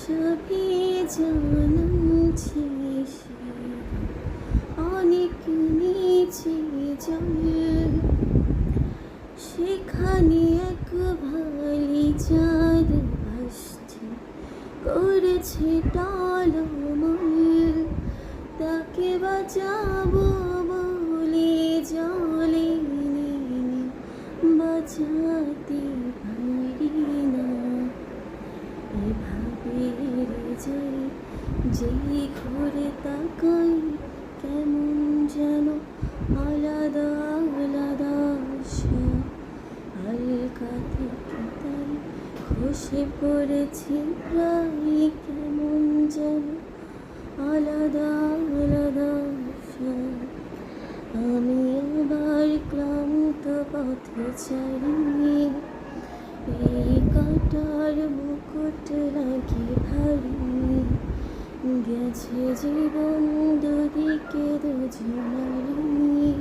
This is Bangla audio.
সবই জানাচ্ছি অনেক নিচে জল, সেখানে এক ভালি চাঁদ ভাসছে করেছে টলমল। তাকে বাঁচাবো বলে জলে নেমে বাঁচাতে পারি না। এভাবে যাই যেই ঘুরে তাকাই কেমন যেন আলাদা আলাদা আশা। হালকা থেকে তাই খসে পড়েছি প্রায় কেমন যেন আলাদা আলাদা আশা। আমি আবার ক্লান্ত পথে চারি, এই কাটার মুকুট লাগে ভারী। গেছে জীবন দুদিকে দুজনারি।